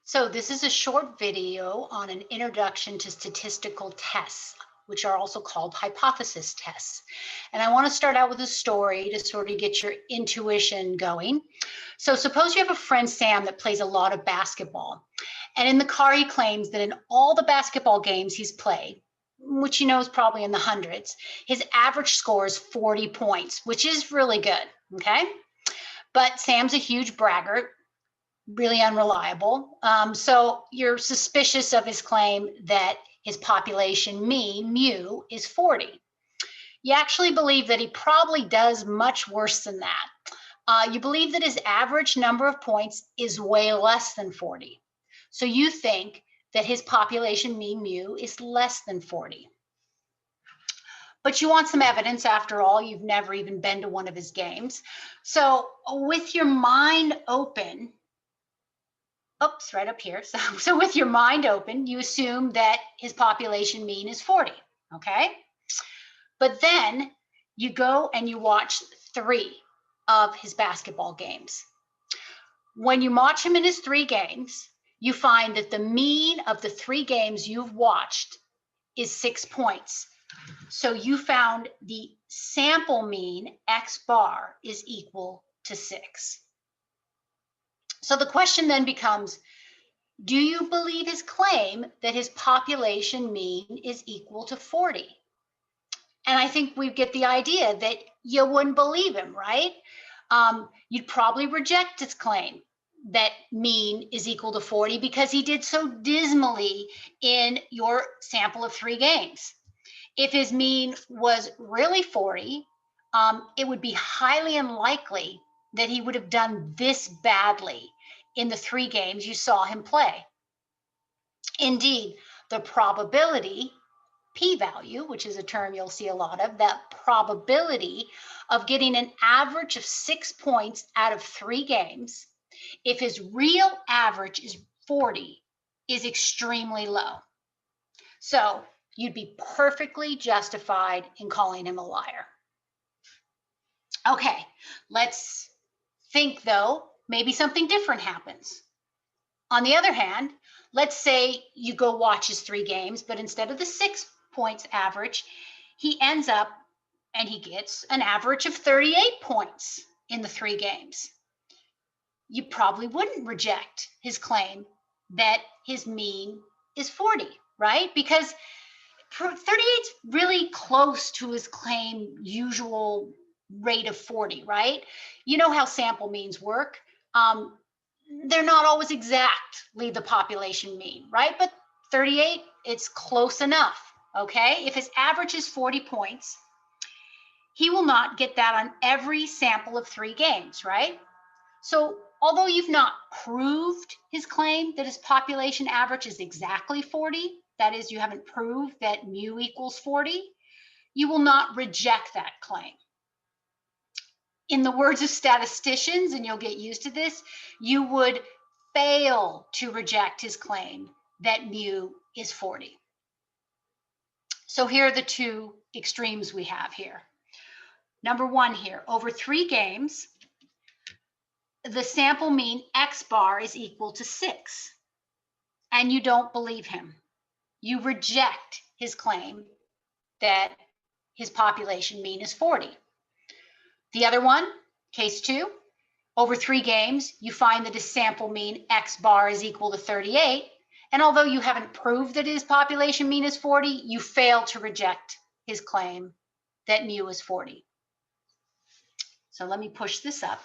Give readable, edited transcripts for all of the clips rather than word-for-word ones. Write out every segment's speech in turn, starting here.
So this is a short video on an introduction to statistical tests, which are also called hypothesis tests. And I want to start out with a story to sort of get your intuition going. So suppose you have a friend, Sam, that plays a lot of basketball. And in the car, he claims that in all the basketball games he's played, which you know is probably in the hundreds, his average score is 40 points, which is really good. Okay. But Sam's a huge braggart, really unreliable. So you're suspicious of his claim that his population mean, mu, is 40. You actually believe that he probably does much worse than that. You believe that his average number of points is way less than 40. So you think that his population mean mu is less than 40. But you want some evidence. After all, you've never even been to one of his games. So with your mind open, oops, right up here. So with your mind open, you assume that his population mean is 40, okay? But then you go and you watch 3 of his basketball games. When you watch him in his 3 games, you find that the mean of the 3 games you've watched is 6 points. So you found the sample mean, X bar, is equal to 6. So the question then becomes, do you believe his claim that his population mean is equal to 40? And I think we get the idea that you wouldn't believe him, right? You'd probably reject his claim that mean is equal to 40 because he did so dismally in your sample of 3 games. If his mean was really 40, it would be highly unlikely that he would have done this badly in the 3 games you saw him play. Indeed, the probability, p-value, which is a term you'll see a lot of, that probability of getting an average of 6 points out of 3 games, if his real average is 40, is extremely low. So you'd be perfectly justified in calling him a liar. Okay, let's think though, maybe something different happens. On the other hand, let's say you go watch his 3 games, but instead of the 6 points average, he ends up and he gets an average of 38 points in the 3 games. You probably wouldn't reject his claim that his mean is 40, right? Because 38 is really close to his claim usual rate of 40, right? You know how sample means work. They're not always exactly the population mean, right? But 38, it's close enough, okay? If his average is 40 points, he will not get that on every sample of 3 games, right? So although you've not proved his claim that his population average is exactly 40, that is, you haven't proved that mu equals 40, you will not reject that claim. In the words of statisticians, and you'll get used to this, you would fail to reject his claim that mu is 40. So here are the 2 extremes we have here. Number 1 here, over 3 games, the sample mean X bar is equal to 6, and you don't believe him. You reject his claim that his population mean is 40. The other one, case 2, over 3 games, you find that his sample mean X bar is equal to 38. And although you haven't proved that his population mean is 40, you fail to reject his claim that mu is 40. So let me push this up.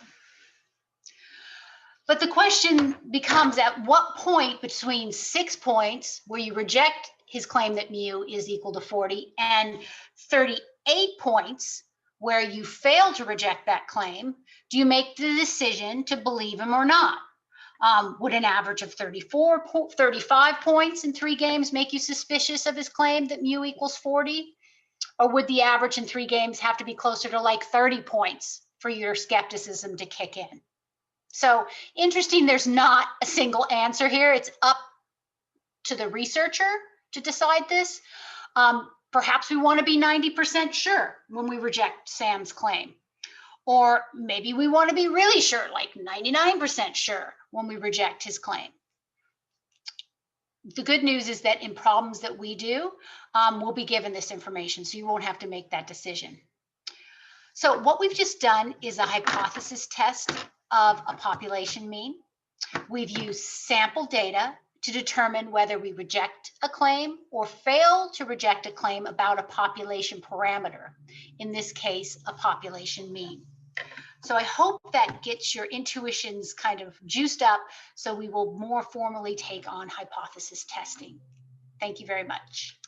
But the question becomes, at what point between 6 points where you reject his claim that mu is equal to 40 and 38 points where you fail to reject that claim, do you make the decision to believe him or not? Would an average of 35 points in 3 games make you suspicious of his claim that mu equals 40? Or would the average in 3 games have to be closer to like 30 points for your skepticism to kick in? So interesting, there's not a single answer here. It's up to the researcher to decide this. Perhaps we want to be 90% sure when we reject Sam's claim. Or maybe we want to be really sure, like 99% sure when we reject his claim. the good news is that in problems that we do, we'll be given this information, so you won't have to make that decision. So what we've just done is a hypothesis test of a population mean. We've used sample data to determine whether we reject a claim or fail to reject a claim about a population parameter, in this case, a population mean. So I hope that gets your intuitions kind of juiced up, so we will more formally take on hypothesis testing. Thank you very much.